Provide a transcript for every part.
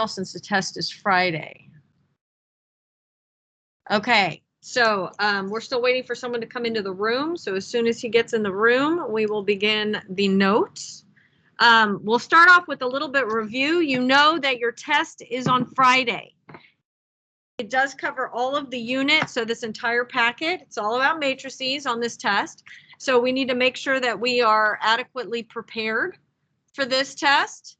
since the test is Friday. Okay, so we're still waiting for someone to come into the room. So as soon as he gets in the room, we will begin the notes. We'll start off with a little bit of review. You know that your test is on Friday. It does cover all of the units, so this entire packet, it's all about matrices on this test. So we need to make sure that we are adequately prepared for this test.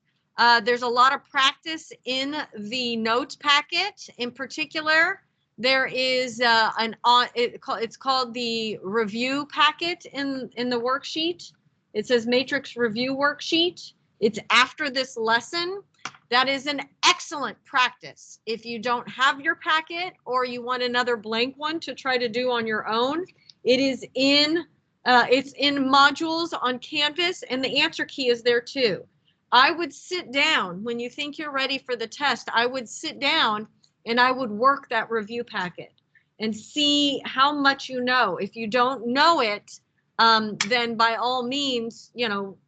There's a lot of practice in the notes packet. In particular, there is it's called the review packet in the worksheet. It says matrix review worksheet. It's after this lesson. That is an excellent practice. If you don't have your packet or you want another blank one to try to do on your own, it is it's in modules on Canvas, and the answer key is there too. I would sit down when you think you're ready for the test. I would sit down and I would work that review packet and see how much you know. If you don't know it, then by all means,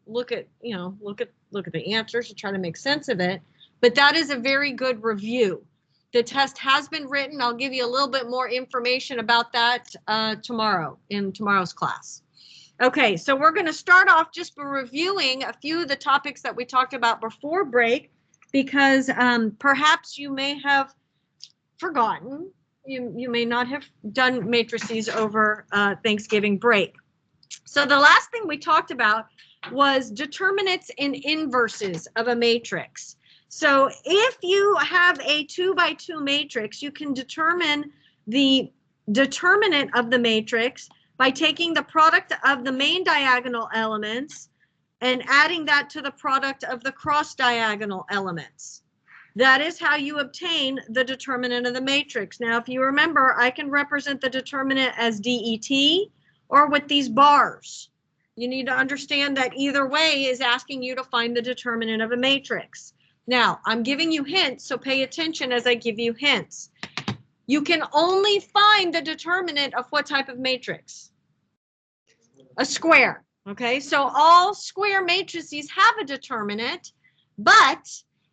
look at the answers to try to make sense of it. But that is a very good review. The test has been written. I'll give you a little bit more information about that tomorrow in tomorrow's class. Okay, so we're going to start off just by reviewing a few of the topics that we talked about before break, because perhaps you may have forgotten. You may not have done matrices over Thanksgiving break. So the last thing we talked about was determinants and inverses of a matrix. So if you have a 2x2 matrix, you can determine the determinant of the matrix by taking the product of the main diagonal elements and adding that to the product of the cross diagonal elements. That is how you obtain the determinant of the matrix. Now, if you remember, I can represent the determinant as DET or with these bars. You need to understand that either way is asking you to find the determinant of a matrix. Now, I'm giving you hints, so pay attention as I give you hints. You can only find the determinant of what type of matrix? A square, okay? So all square matrices have a determinant, but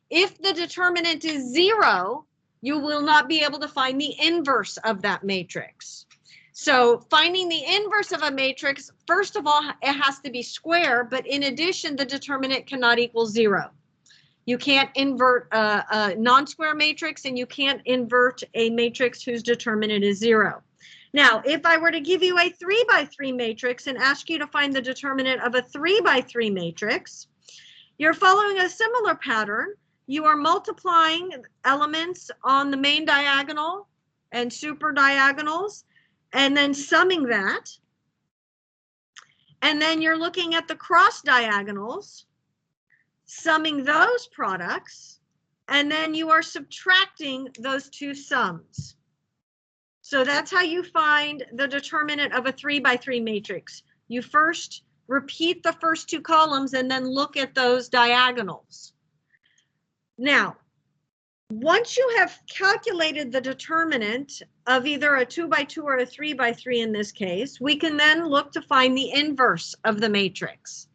if the determinant is 0, you will not be able to find the inverse of that matrix. So finding the inverse of a matrix, first of all, it has to be square, but in addition, the determinant cannot equal 0. You can't invert a non-square matrix, and you can't invert a matrix whose determinant is 0. Now, if I were to give you a 3x3 matrix and ask you to find the determinant of a 3x3 matrix, you're following a similar pattern. You are multiplying elements on the main diagonal and super diagonals, and then summing that. And then you're looking at the cross diagonals, summing those products, and then you are subtracting those two sums. So that's how you find the determinant of a 3x3 matrix. You first repeat the first two columns and then look at those diagonals. Now, once you have calculated the determinant of either a 2x2 or a 3x3 in this case, we can then look to find the inverse of the matrix.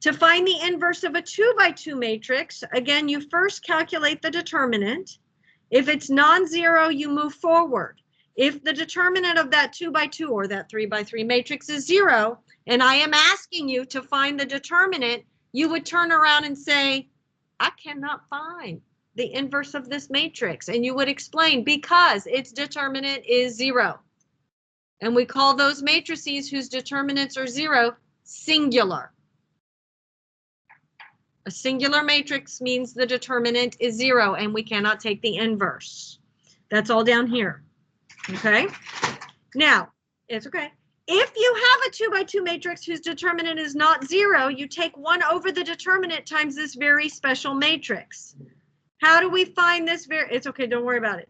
To find the inverse of a 2x2 matrix, again, you first calculate the determinant. If it's non-zero, you move forward. If the determinant of that 2x2 or that 3x3 matrix is 0, and I am asking you to find the determinant, you would turn around and say, I cannot find the inverse of this matrix. And you would explain, because its determinant is 0. And we call those matrices whose determinants are 0 singular. A singular matrix means the determinant is 0 and we cannot take the inverse. That's all down here. Okay? Now, it's okay. If you have a 2x2 matrix whose determinant is not 0, you take 1 over the determinant times this very special matrix. How do we find this it's okay, don't worry about it.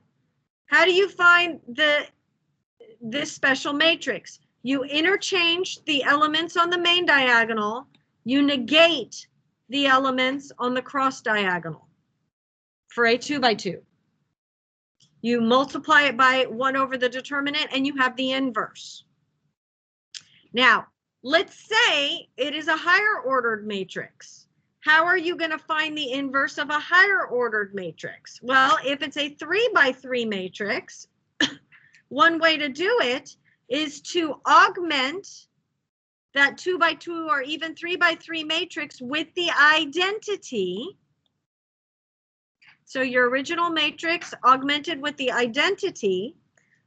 How do you find this special matrix? You interchange the elements on the main diagonal, you negate the elements on the cross diagonal for a 2x2. You multiply it by 1 over the determinant and you have the inverse. Now, let's say it is a higher ordered matrix. How are you going to find the inverse of a higher ordered matrix? Well, if it's a 3 by 3 matrix, one way to do it is to augment that 2 by 2 or even 3 by 3 matrix with the identity. So your original matrix augmented with the identity.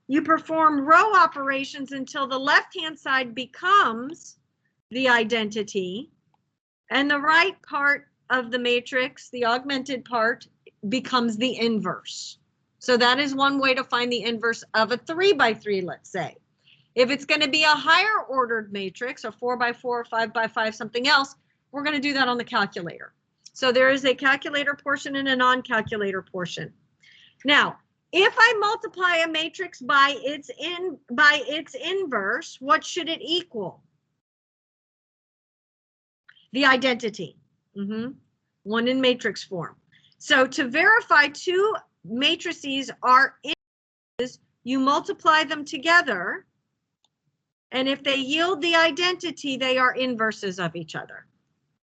You perform row operations until the left-hand side becomes the identity, and the right part of the matrix, the augmented part, becomes the inverse. So that is one way to find the inverse of a 3 by 3, let's say. If it's going to be a higher ordered matrix, a 4 by 4, 5 by 5, something else, we're going to do that on the calculator. So there is a calculator portion and a non-calculator portion. Now, if I multiply a matrix by its inverse, what should it equal? The identity. One in matrix form. So to verify two matrices are inverses, you multiply them together, and if they yield the identity, they are inverses of each other.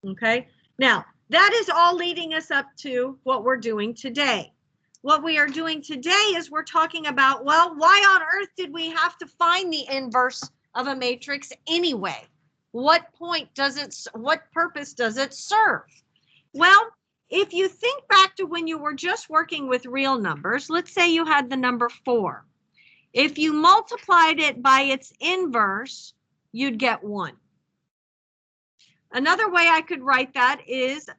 Okay, now that is all leading us up to what we're doing today. What we are doing today is we're talking about, well, why on earth did we have to find the inverse of a matrix anyway? What purpose does it serve? Well, if you think back to when you were just working with real numbers, let's say you had the number 4. If you multiplied it by its inverse, you'd get 1. Another way I could write that is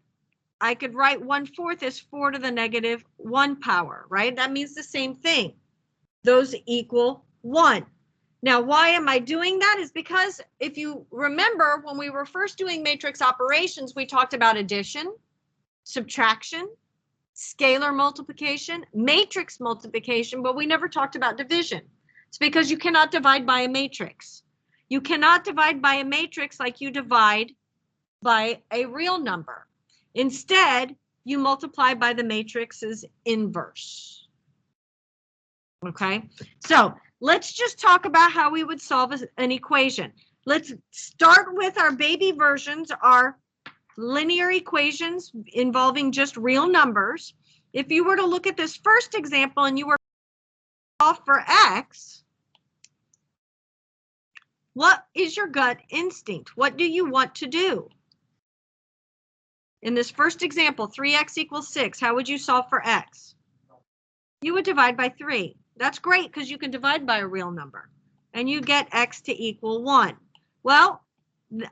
I could write 1/4 as 4 to the negative 1 power, right? That means the same thing. Those equal 1. Now, why am I doing that? Is because if you remember when we were first doing matrix operations, we talked about addition, subtraction, scalar multiplication, matrix multiplication, but we never talked about division. It's because you cannot divide by a matrix. You cannot divide by a matrix like you divide by a real number. Instead, you multiply by the matrix's inverse. Okay, so let's just talk about how we would solve an equation. Let's start with our baby versions, our linear equations involving just real numbers. If you were to look at this first example and you were off for x, what is your gut instinct? What do you want to do? In this first example, 3x equals 6, how would you solve for x? You would divide by 3. That's great because you can divide by a real number and you get x to equal 1. Well,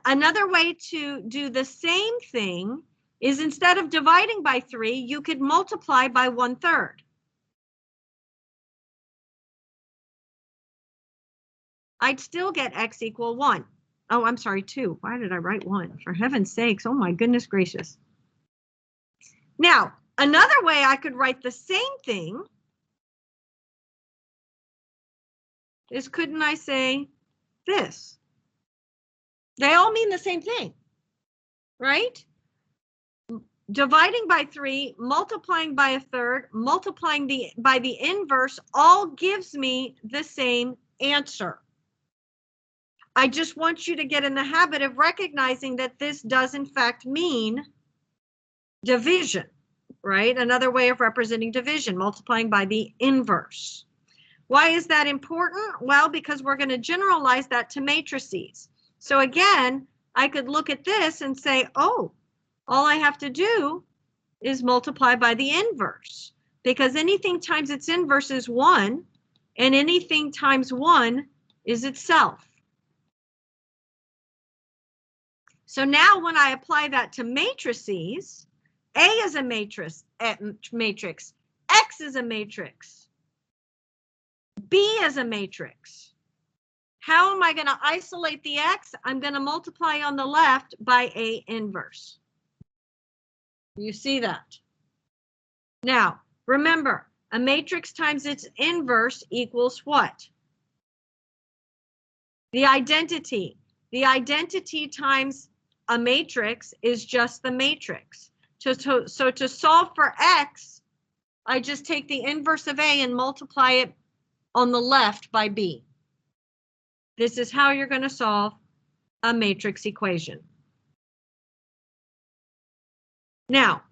another way to do the same thing is instead of dividing by 3, you could multiply by 1/3. I'd still get x equal 1. Oh, I'm sorry, 2. Why did I write 1? For heaven's sakes, oh my goodness gracious. Now, another way I could write the same thing is, couldn't I say this? They all mean the same thing, right? Dividing by 3, multiplying by 1/3, multiplying by the inverse all gives me the same answer. I just want you to get in the habit of recognizing that this does in fact mean division, right? Another way of representing division, multiplying by the inverse. Why is that important? Well, because we're going to generalize that to matrices. So again, I could look at this and say, oh, all I have to do is multiply by the inverse, because anything times its inverse is 1, and anything times 1 is itself. So now when I apply that to matrices, A is a matrix, X is a matrix, B is a matrix. How am I going to isolate the X? I'm going to multiply on the left by A inverse. You see that? Now, remember, a matrix times its inverse equals what? The identity. The identity times a matrix is just the matrix. So to solve for X, I just take the inverse of A and multiply it on the left by B. This is how you're going to solve a matrix equation. Now,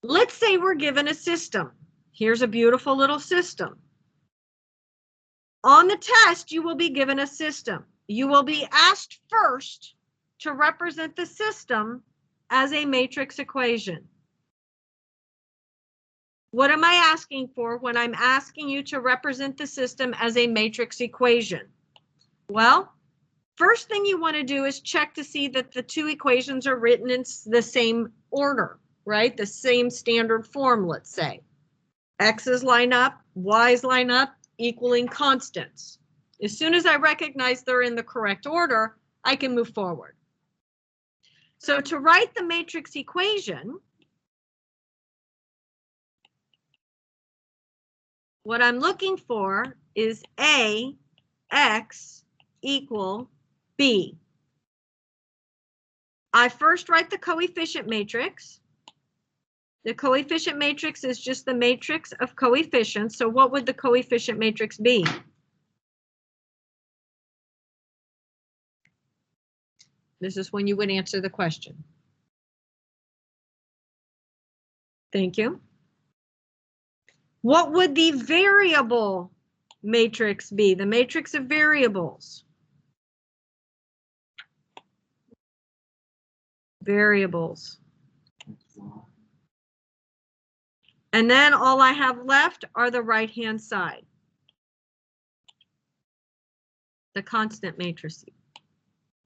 let's say we're given a system. Here's a beautiful little system. On the test, you will be given a system. You will be asked first to represent the system as a matrix equation. What am I asking for when I'm asking you to represent the system as a matrix equation? Well, first thing you want to do is check to see that the two equations are written in the same order, right? The same standard form, let's say. X's line up, Y's line up, equaling constants. As soon as I recognize they're in the correct order, I can move forward. So to write the matrix equation, what I'm looking for is A, X equal B. I first write the coefficient matrix. The coefficient matrix is just the matrix of coefficients. So what would the coefficient matrix be? This is when you would answer the question. Thank you. What would the variable matrix be? The matrix of variables. Variables. And then all I have left are the right-hand side. The constant matrices.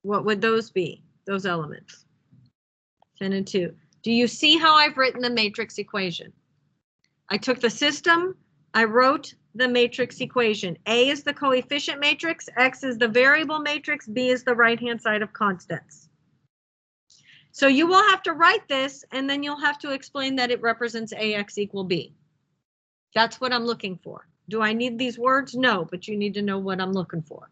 What would those be? Those elements. 10 and 2. Do you see how I've written the matrix equation? I took the system, I wrote the matrix equation. A is the coefficient matrix, X is the variable matrix, B is the right-hand side of constants. So you will have to write this, and then you'll have to explain that it represents AX equal B. That's what I'm looking for. Do I need these words? No, but you need to know what I'm looking for.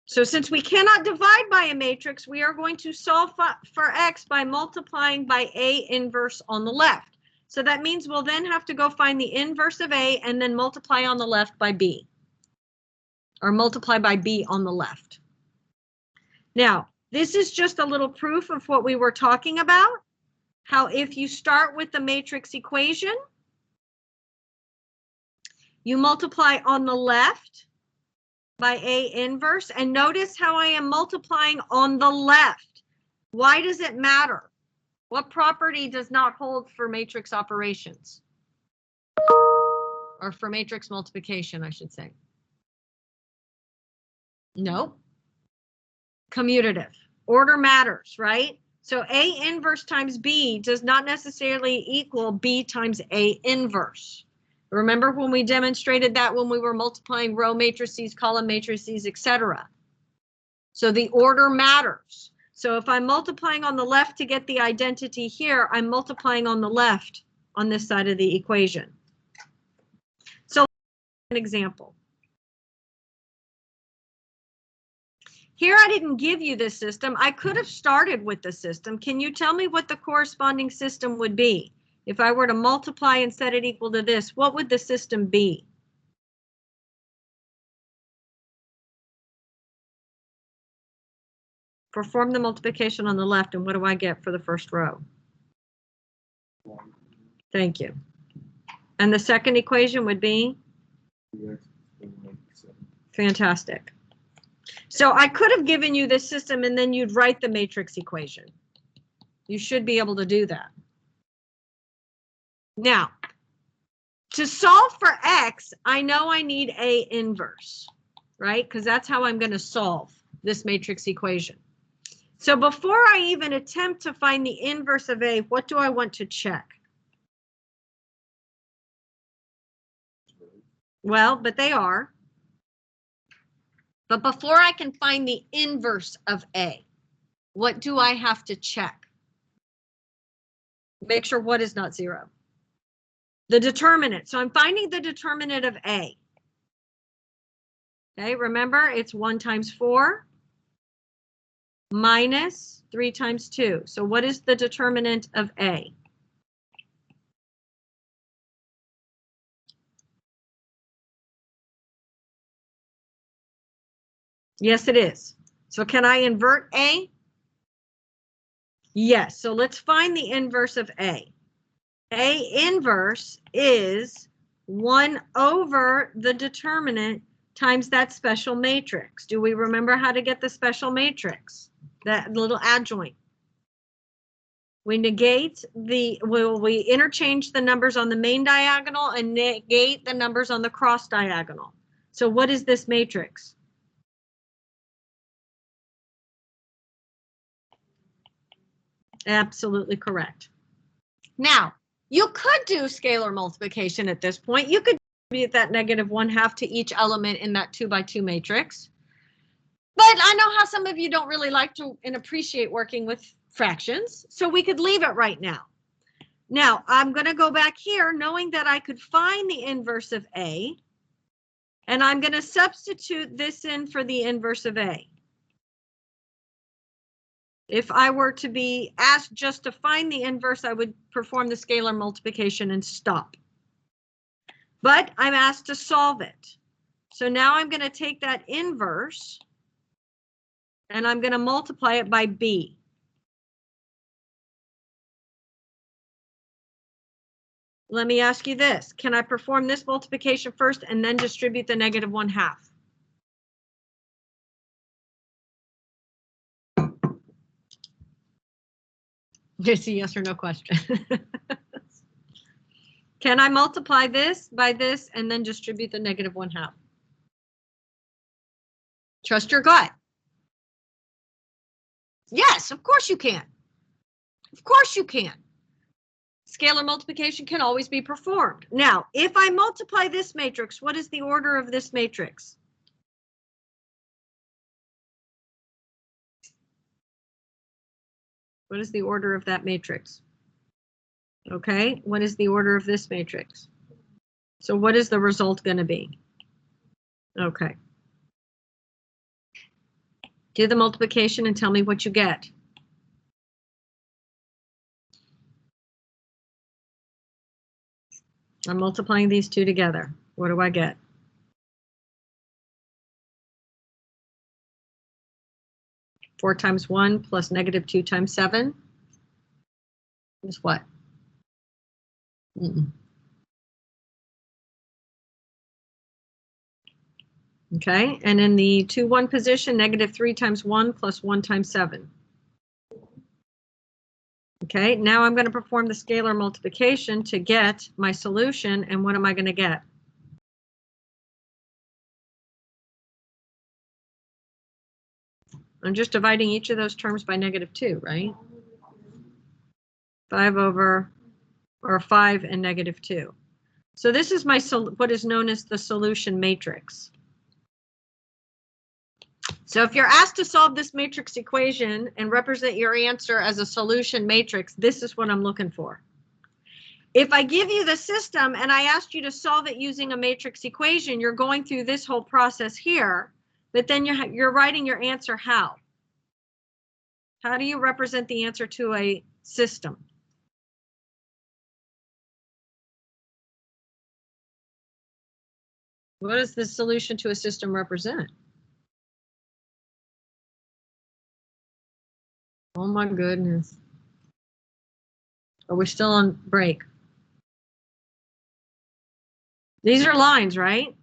So since we cannot divide by a matrix, we are going to solve for X by multiplying by A inverse on the left. So that means we'll then have to go find the inverse of A and then multiply on the left by B. Or multiply by B on the left. Now, this is just a little proof of what we were talking about. How if you start with the matrix equation, you multiply on the left by A inverse, and notice how I am multiplying on the left. Why does it matter? What property does not hold for matrix operations? Or for matrix multiplication, I should say. No. Commutative. Order matters, right? So A inverse times B does not necessarily equal B times A inverse. Remember when we demonstrated that when we were multiplying row matrices, column matrices, etc. So the order matters. So if I'm multiplying on the left to get the identity here, I'm multiplying on the left on this side of the equation. So an example. Here I didn't give you this system. I could have started with the system. Can you tell me what the corresponding system would be? If I were to multiply and set it equal to this, what would the system be? Perform the multiplication on the left, and what do I get for the first row? Thank you. And the second equation would be? Fantastic. So I could have given you this system and then you'd write the matrix equation. You should be able to do that. Now, to solve for X, I know I need A inverse, right? Because that's how I'm going to solve this matrix equation. So before I even attempt to find the inverse of A, what do I want to check? Well, but they are. But before I can find the inverse of A, what do I have to check? Make sure what is not 0. The determinant. So I'm finding the determinant of A. Okay, remember it's 1 times 4 minus 3 times 2. So what is the determinant of A? Yes, it is. So can I invert A? Yes, so let's find the inverse of A. A inverse is 1 over the determinant times that special matrix. Do we remember how to get the special matrix? That little adjoint. We negate we interchange the numbers on the main diagonal and negate the numbers on the cross diagonal. So what is this matrix? Absolutely correct. Now, you could do scalar multiplication at this point. You could distribute that -1/2 to each element in that 2 by 2 matrix. But I know how some of you don't really like to and appreciate working with fractions, so we could leave it right now. Now, I'm going to go back here knowing that I could find the inverse of A, and I'm going to substitute this in for the inverse of A. If I were to be asked just to find the inverse, I would perform the scalar multiplication and stop. But I'm asked to solve it. So now I'm going to take that inverse and I'm going to multiply it by B. Let me ask you this. Can I perform this multiplication first and then distribute the -1/2? Just a yes or no question. Can I multiply this by this and then distribute the -1/2? Trust your gut. Yes, of course you can. Of course you can. Scalar multiplication can always be performed. Now, if I multiply this matrix, what is the order of this matrix? What is the order of that matrix? Okay, what is the order of this matrix? So what is the result going to be? Okay. Do the multiplication and tell me what you get. I'm multiplying these two together. What do I get? Four times 1 plus -2 times 7 is what? Okay, and in the 2, 1 position, -3 times 1 plus 1 times 7. Okay, now I'm going to perform the scalar multiplication to get my solution, and what am I going to get? I'm just dividing each of those terms by -2, right? 5 over, or 5 and -2. So this is my what is known as the solution matrix. So if you're asked to solve this matrix equation and represent your answer as a solution matrix, this is what I'm looking for. If I give you the system and I asked you to solve it using a matrix equation, you're going through this whole process here, but then you're writing your answer how? How do you represent the answer to a system? What does the solution to a system represent? Oh my goodness. Are we still on break? These are lines, right?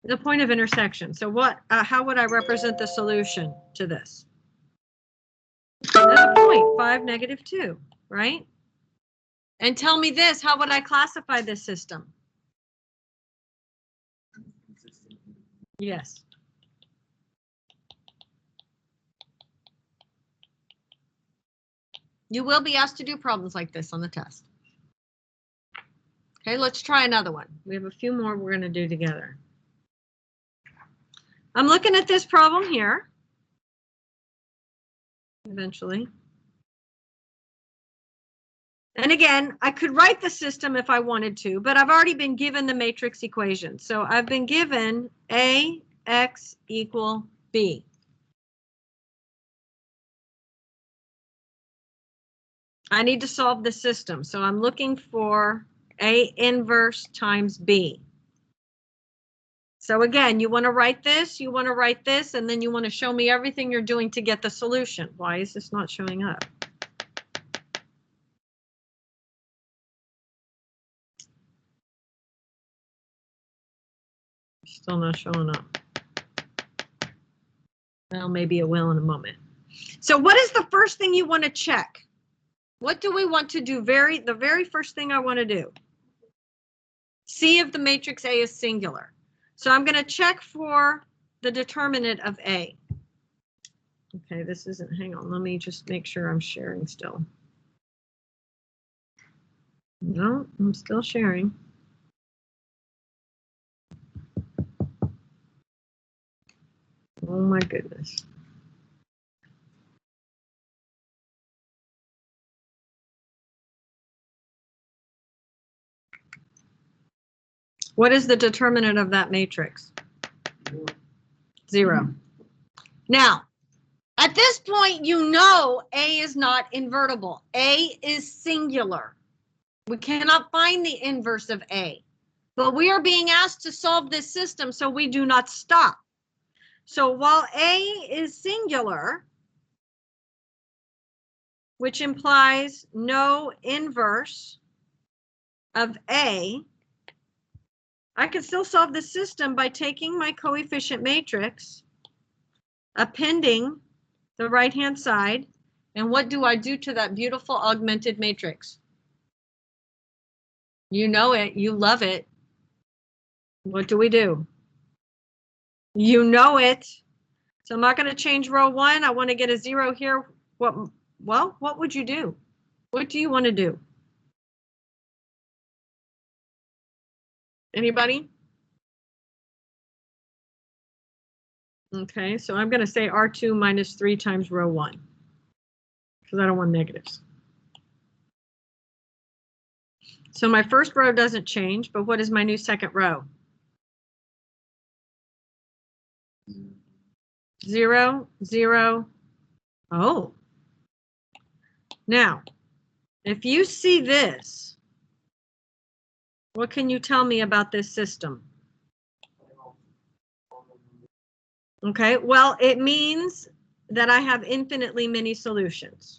The point of intersection. So what? How would I represent the solution to this? Another point, 5, -2, right? And tell me this, how would I classify this system? Yes. You will be asked to do problems like this on the test. Okay, let's try another one. We have a few more we're going to do together. I'm looking at this problem here. Eventually. And again, I could write the system if I wanted to, but I've already been given the matrix equation. So I've been given AX equal B. I need to solve the system. So I'm looking for A inverse times B. So again, you want to write this, and then you want to show me everything you're doing to get the solution. Why is this not showing up? Still not showing up. Well, maybe it will in a moment. So what is the first thing you want to check? What do we want to do? The very first thing I want to do. See if the matrix A is singular. So I'm going to check for the determinant of A. Okay, this isn't, hang on, let me just make sure I'm sharing still. No, I'm still sharing. Oh my goodness. What is the determinant of that matrix? 0. Now, at this point, you know A is not invertible. A is singular. We cannot find the inverse of A. But we are being asked to solve this system, so we do not stop. So while A is singular, which implies no inverse of A, I can still solve the system by taking my coefficient matrix, appending the right-hand side, and what do I do to that beautiful augmented matrix? You know it, you love it. What do we do? You know it. So I'm not going to change row 1. I want to get a 0 here. Well, what would you do? What do you want to do? Anybody? Okay, so I'm going to say R2 minus 3 times row 1 because I don't want negatives. So my first row doesn't change, but what is my new second row? 0, 0. Oh. Now, if you see this, what can you tell me about this system? Okay, well, it means that I have infinitely many solutions.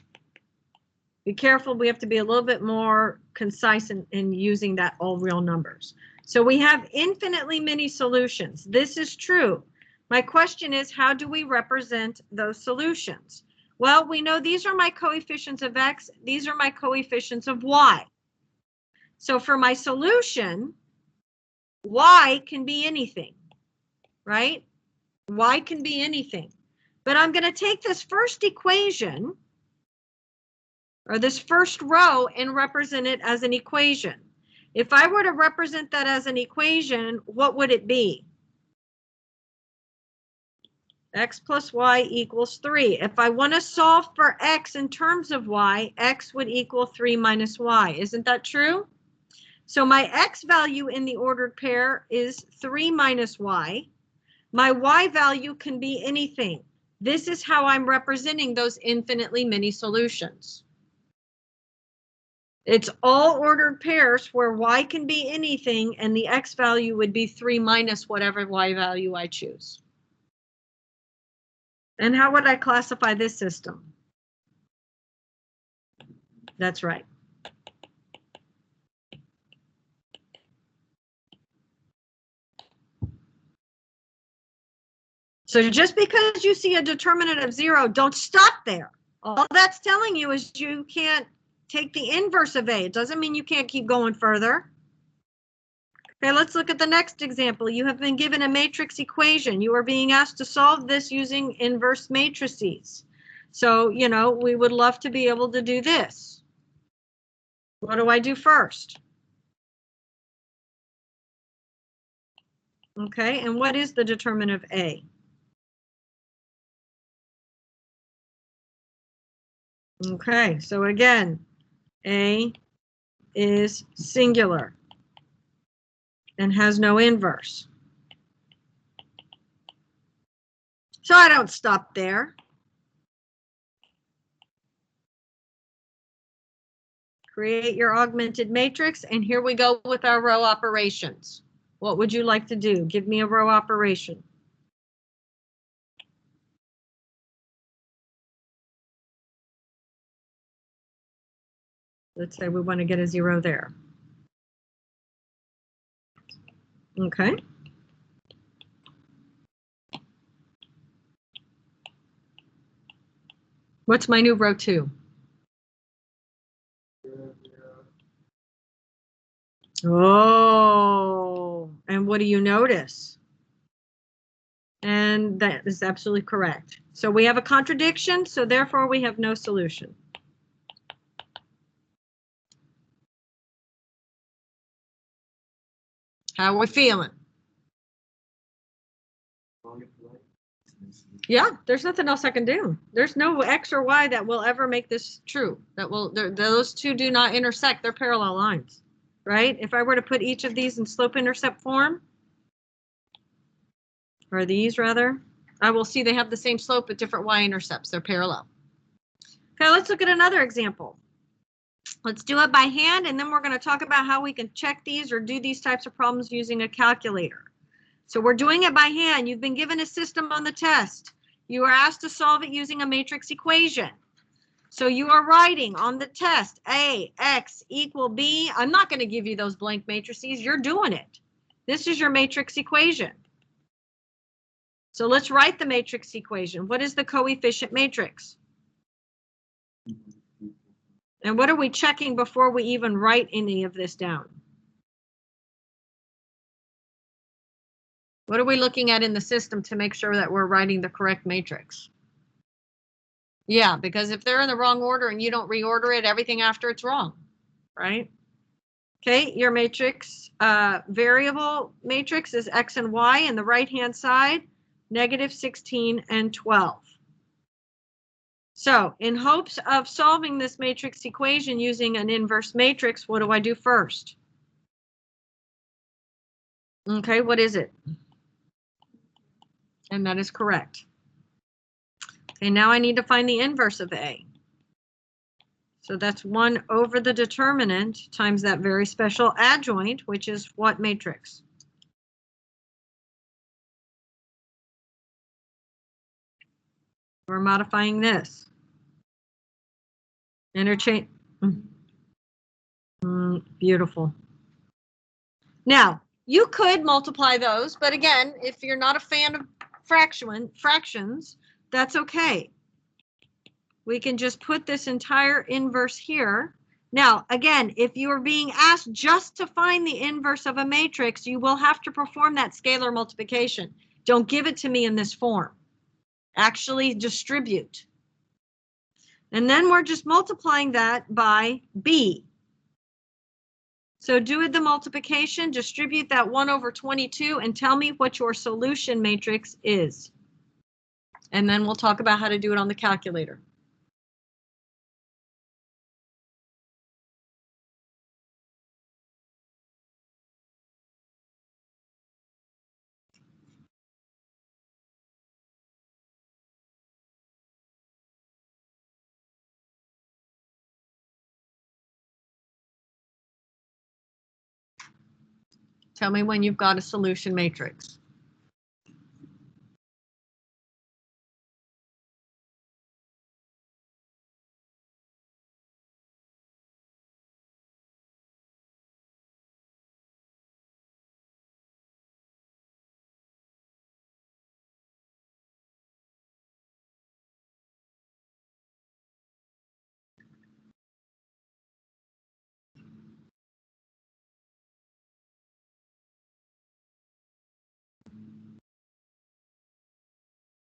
Be careful, we have to be a little bit more concise in using that all real numbers. So we have infinitely many solutions. This is true. My question is, how do we represent those solutions? Well, we know these are my coefficients of X, these are my coefficients of Y. So for my solution, Y can be anything, right? Y can be anything. But I'm going to take this first equation, or this first row, and represent it as an equation. If I were to represent that as an equation, what would it be? X plus Y equals 3. If I want to solve for X in terms of Y, X would equal 3 minus Y. Isn't that true? So my X value in the ordered pair is 3 minus Y. My Y value can be anything. This is how I'm representing those infinitely many solutions. It's all ordered pairs where Y can be anything and the X value would be 3 minus whatever Y value I choose. And how would I classify this system? That's right. So just because you see a determinant of 0, don't stop there. All that's telling you is you can't take the inverse of A. It doesn't mean you can't keep going further. Okay, let's look at the next example. You have been given a matrix equation. You are being asked to solve this using inverse matrices. So, you know, we would love to be able to do this. What do I do first? Okay, and what is the determinant of A? Okay, so again, A is singular and has no inverse. So I don't stop there. Create your augmented matrix, and here we go with our row operations. What would you like to do? Give me a row operation. Let's say we want to get a 0 there. Okay. What's my new row 2? Oh, and what do you notice? And that is absolutely correct. So we have a contradiction, so therefore we have no solution. How are we feeling? Yeah, there's nothing else I can do. There's no X or Y that will ever make this true. Those two do not intersect. They're parallel lines, right? If I were to put each of these in slope-intercept form, or these rather, I will see they have the same slope but different y-intercepts. They're parallel. Okay, let's look at another example. Let's do it by hand, and then we're going to talk about how we can check these or do these types of problems using a calculator. So we're doing it by hand. You've been given a system on the test. You are asked to solve it using a matrix equation. So you are writing on the test, A, X equal B. I'm not going to give you those blank matrices. You're doing it. This is your matrix equation. So let's write the matrix equation. What is the coefficient matrix? And what are we checking before we even write any of this down? What are we looking at in the system to make sure that we're writing the correct matrix? Yeah, because if they're in the wrong order and you don't reorder it, everything after it's wrong, right? Okay, your matrix, variable matrix is X and Y, and the right-hand side, -16 and 12. So in hopes of solving this matrix equation using an inverse matrix, what do I do first? Okay, what is it? And that is correct. Okay, now I need to find the inverse of A. So that's 1 over the determinant times that very special adjoint, which is what matrix? We're modifying this. Interchange. Beautiful. Now, you could multiply those, but again, if you're not a fan of fractions, that's okay. We can just put this entire inverse here. Now, again, if you are being asked just to find the inverse of a matrix, you will have to perform that scalar multiplication. Don't give it to me in this form. Actually distribute. And then we're just multiplying that by B. So do the multiplication, distribute that 1 over 22, and tell me what your solution matrix is. And then we'll talk about how to do it on the calculator. Tell me when you've got a solution matrix.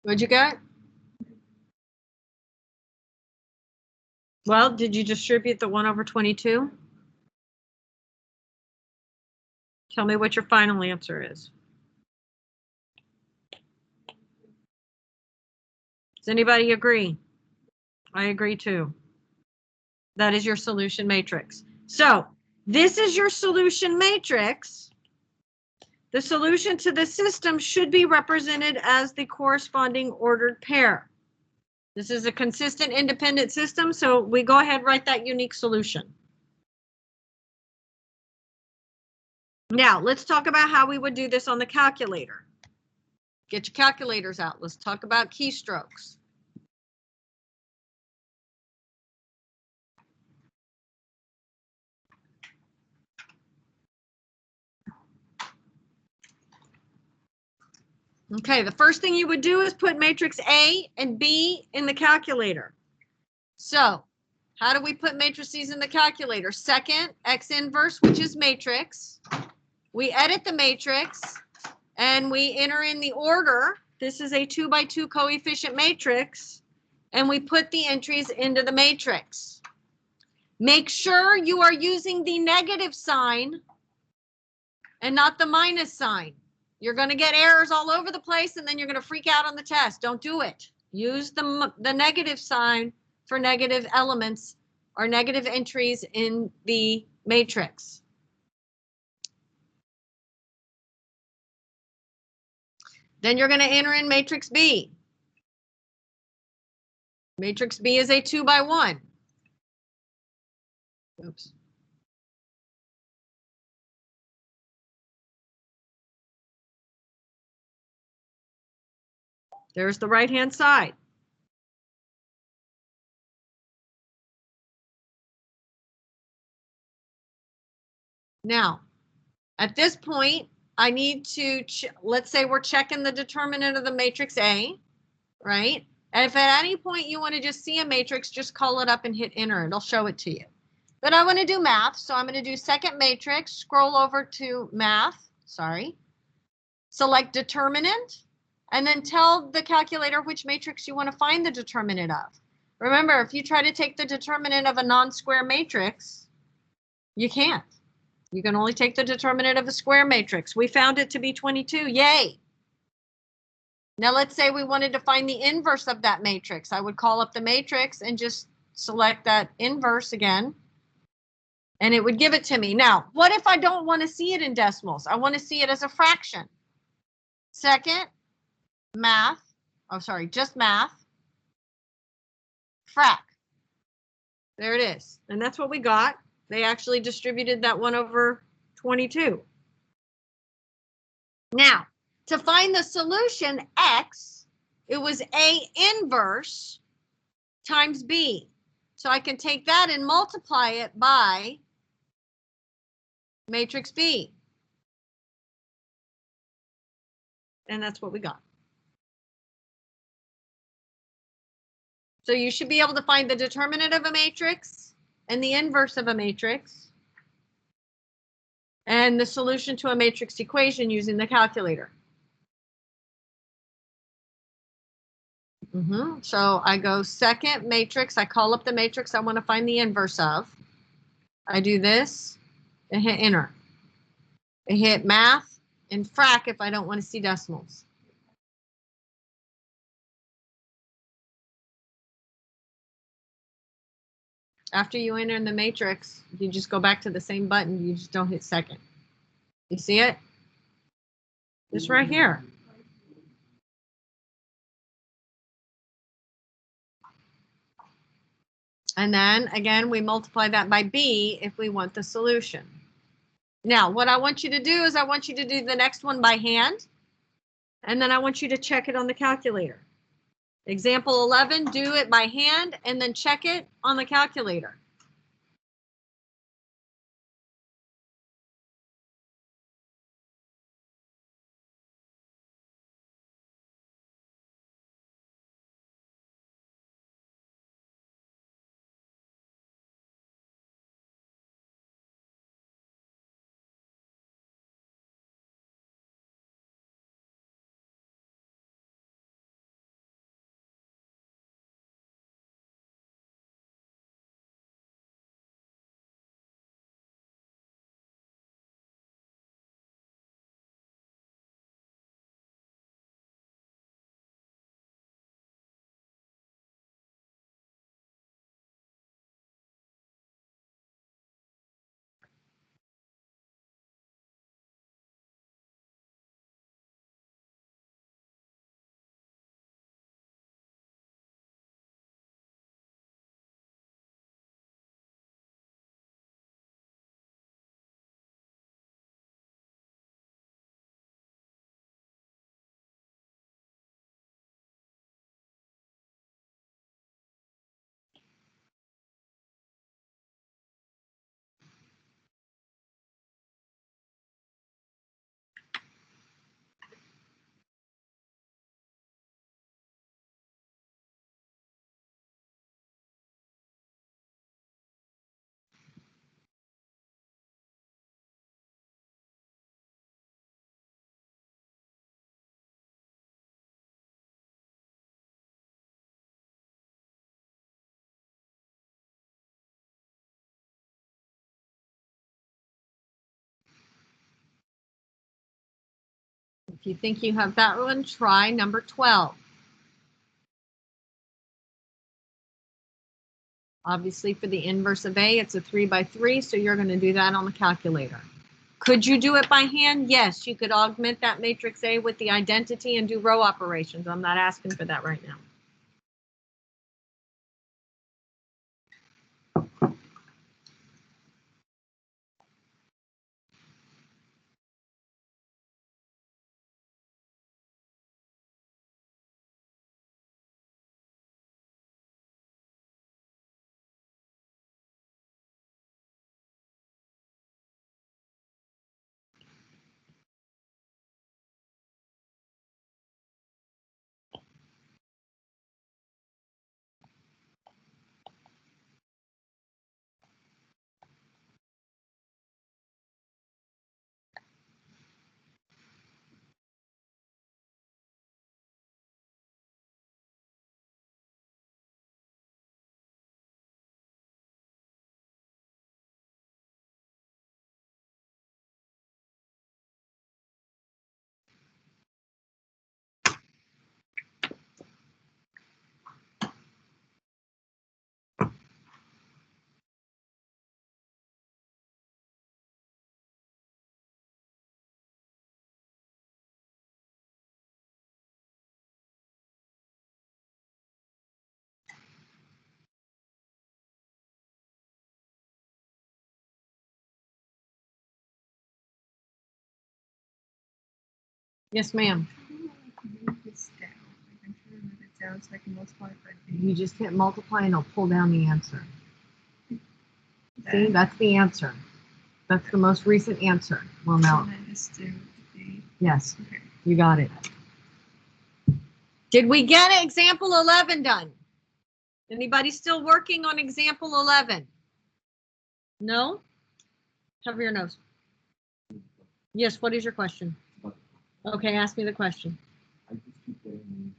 What'd you get? Well, did you distribute the 1 over 22? Tell me what your final answer is. Does anybody agree? I agree too. That is your solution matrix. So this is your solution matrix. The solution to the system should be represented as the corresponding ordered pair. This is a consistent independent system, so we go ahead and write that unique solution. Now, let's talk about how we would do this on the calculator. Get your calculators out. Let's talk about keystrokes. Okay, the first thing you would do is put matrix A and B in the calculator. So, how do we put matrices in the calculator? Second, X inverse, which is matrix. We edit the matrix and we enter in the order. This is a 2 by 2 coefficient matrix, and we put the entries into the matrix. Make sure you are using the negative sign and not the minus sign. You're going to get errors all over the place, and then you're going to freak out on the test. Don't do it. Use the negative sign for negative elements or negative entries in the matrix. Then you're going to enter in matrix B. Matrix B is a 2 by 1. Oops. There's the right-hand side. Now, at this point, I need to, let's say we're checking the determinant of the matrix A, right? And if at any point you want to just see a matrix, just call it up and hit enter. It'll show it to you. But I want to do math, so I'm going to do second matrix, scroll over to math, select determinant, and then tell the calculator which matrix you want to find the determinant of. Remember, if you try to take the determinant of a non-square matrix, you can't. You can only take the determinant of a square matrix. We found it to be 22. Yay! Now let's say we wanted to find the inverse of that matrix. I would call up the matrix and just select that inverse again, and it would give it to me. Now, what if I don't want to see it in decimals? I want to see it as a fraction. Second, math. Oh, sorry, just math. Frac. There it is. And that's what we got. They actually distributed that 1 over 22. Now, to find the solution, X, it was A inverse times B. So I can take that and multiply it by matrix B. And that's what we got. So you should be able to find the determinant of a matrix and the inverse of a matrix and the solution to a matrix equation using the calculator. So I go second matrix. I call up the matrix I want to find the inverse of. I do this and hit enter. I hit math and frac if I don't want to see decimals. After you enter in the matrix, you just go back to the same button. You just don't hit second. You see it? It's right here. And then again, we multiply that by B if we want the solution. Now, what I want you to do is I want you to do the next one by hand. And then I want you to check it on the calculator. Example 11, do it by hand and then check it on the calculator. you think you have that one, try number 12. Obviously, for the inverse of A, it's a 3 by 3, so you're going to do that on the calculator. Could you do it by hand? Yes, you could augment that matrix A with the identity and do row operations. I'm not asking for that right now. Yes, ma'am. You just hit multiply and it'll pull down the answer. See, that's the answer. That's the most recent answer. Well, now. Yes, okay. You got it. Did we get example 11 done? Anybody still working on example 11? No? Cover your nose. Yes, what is your question? Okay, ask me the question. I just keep getting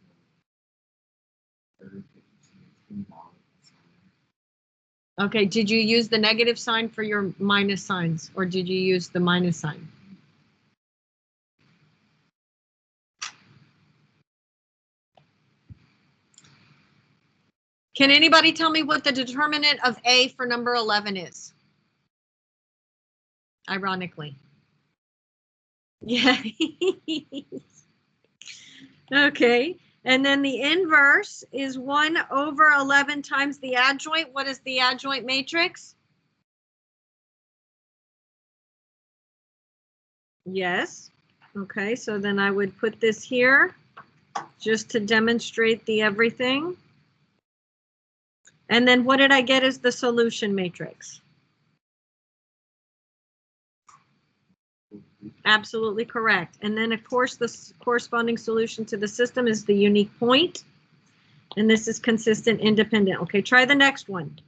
okay, did you use the negative sign for your minus signs, or did you use the minus sign? Can anybody tell me what the determinant of A for number 11 is? Ironically. Yeah. Okay, and then the inverse is 1 over 11 times the adjoint. What is the adjoint matrix? Yes. Okay, so then I would put this here just to demonstrate the everything. And then what did I get as the solution matrix? Absolutely correct. And then, of course, the corresponding solution to the system is the unique point. And this is consistent independent. Okay, try the next one.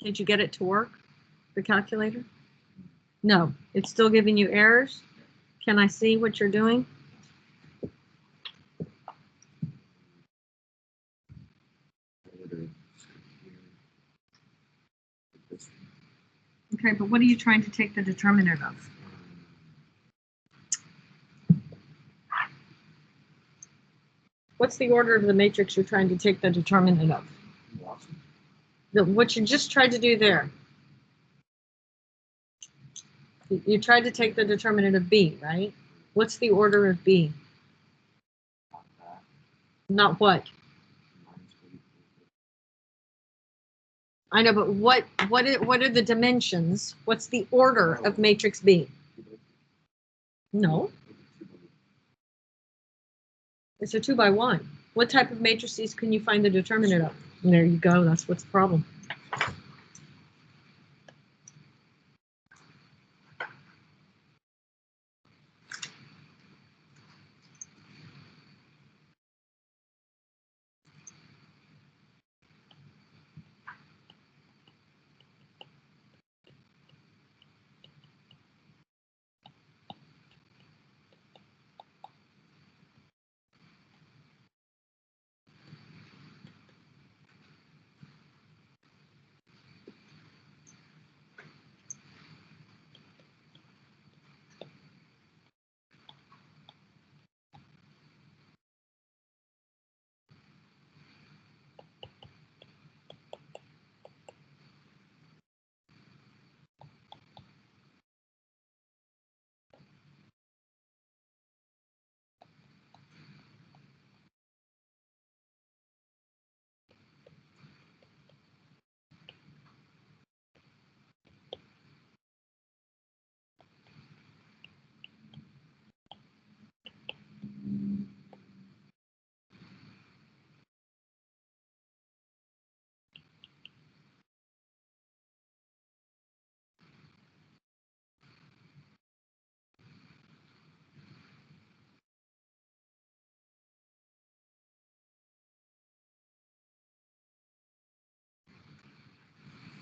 Did you get it to work, the calculator? No, it's still giving you errors. Can I see what you're doing? Okay, but what are you trying to take the determinant of? What's the order of the matrix you're trying to take the determinant of? What you just tried to do there. You tried to take the determinant of B, right? What's the order of B? Not what? I know, but what are the dimensions? What's the order of matrix B? No. It's a 2 by 1. What type of matrices can you find the determinant of? And there you go. That's what's the problem.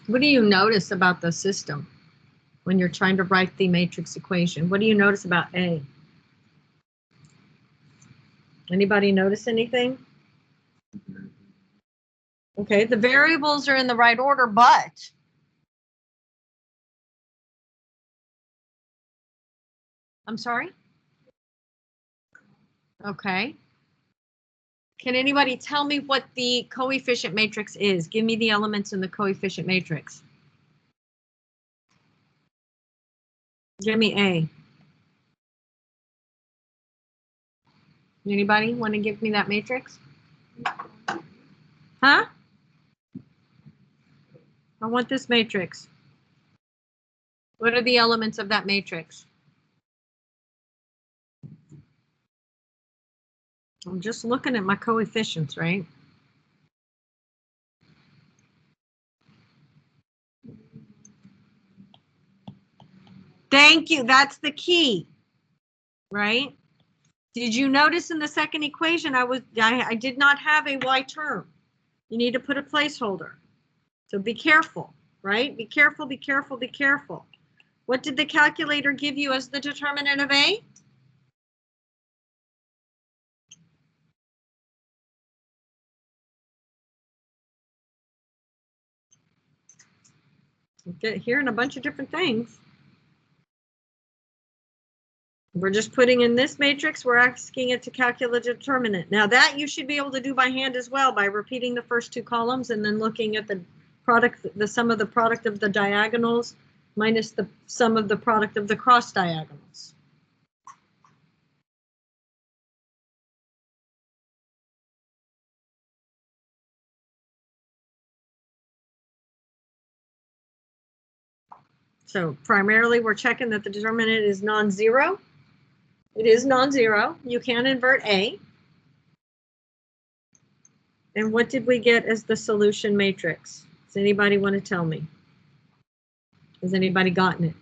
What do you notice about the system when you're trying to write the matrix equation? What do you notice about A? Anybody notice anything? Okay, the variables are in the right order, but I'm sorry? Okay. Can anybody tell me what the coefficient matrix is? Give me the elements in the coefficient matrix. Give me A. Anybody want to give me that matrix? Huh? I want this matrix. What are the elements of that matrix? I'm just looking at my coefficients, right? Thank you. That's the key, right? Did you notice in the second equation I did not have a y term? You need to put a placeholder. So be careful, right? Be careful, be careful, be careful. What did the calculator give you as the determinant of A? We're hearing a bunch of different things. We're just putting in this matrix. We're asking it to calculate the determinant. Now that you should be able to do by hand as well by repeating the first two columns and then looking at the product, the sum of the product of the diagonals minus the sum of the product of the cross diagonals. So primarily we're checking that the determinant is non-zero. It is non-zero. You can invert A. And what did we get as the solution matrix? Does anybody want to tell me? Has anybody gotten it?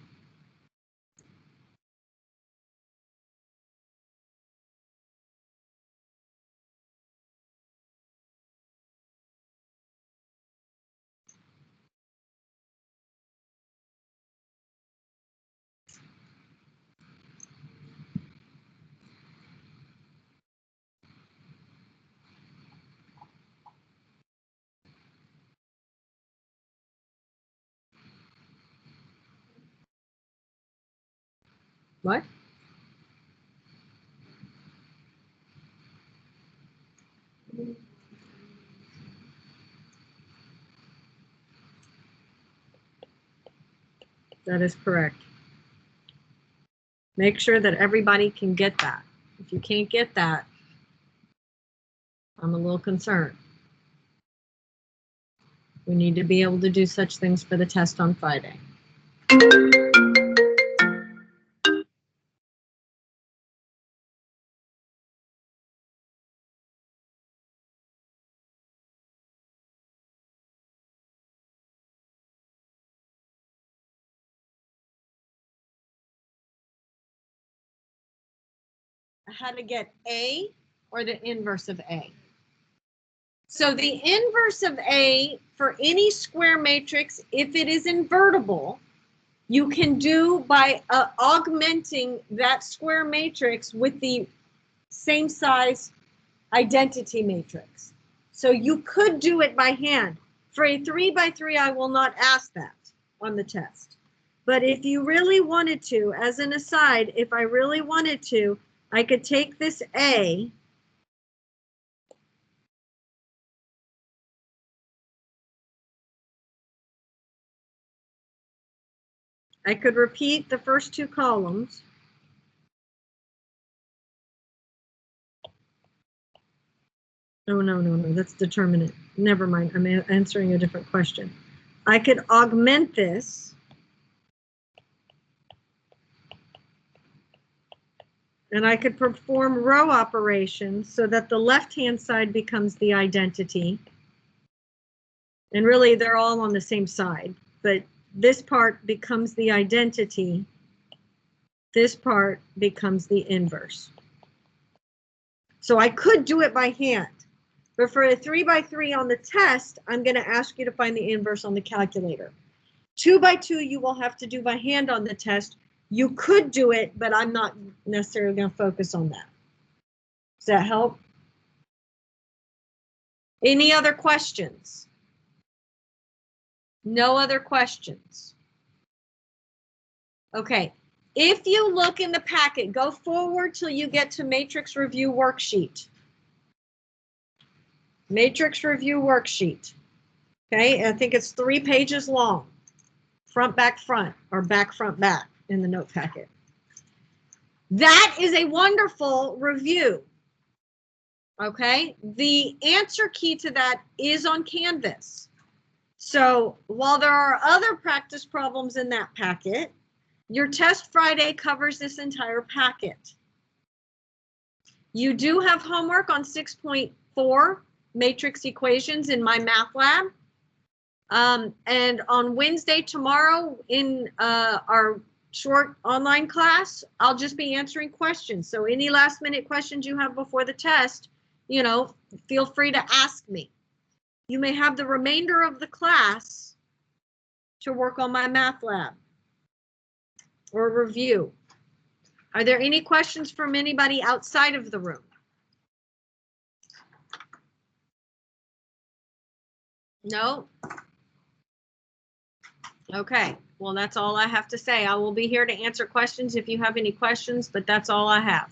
What? That is correct. Make sure that everybody can get that. If you can't get that, I'm a little concerned. We need to be able to do such things for the test on Friday. How to get A or the inverse of A. So the inverse of A for any square matrix, if it is invertible, you can do by augmenting that square matrix with the same size identity matrix. So you could do it by hand. For a 3x3, I will not ask that on the test. But if you really wanted to, as an aside, if I really wanted to, I could take this A I could repeat the first two columns. No, that's determinant. Never mind, I'm answering a different question. I could augment this and I could perform row operations so that the left-hand side becomes the identity. And really, they're all on the same side, but this part becomes the identity. This part becomes the inverse. So I could do it by hand, But for a 3 by 3 on the test, I'm going to ask you to find the inverse on the calculator. 2 by 2, you will have to do by hand on the test. You could do it, but I'm not necessarily going to focus on that. Does that help? Any other questions? No other questions? Okay. If you look in the packet, go forward till you get to matrix review worksheet. Matrix review worksheet. Okay, I think it's 3 pages long. Front, back, front, or back, front, back in the note packet. That is a wonderful review. Okay, the answer key to that is on Canvas. So while there are other practice problems in that packet, your test Friday covers this entire packet. You do have homework on 6.4 matrix equations in my math lab. And on Wednesday, tomorrow, in our short online class, I'll just be answering questions. So any last minute questions you have before the test, you know, feel free to ask me. You may have the remainder of the class to work on my math lab or review. Are there any questions from anybody outside of the room? No? Okay, well, that's all I have to say. I will be here to answer questions if you have any questions, but that's all I have.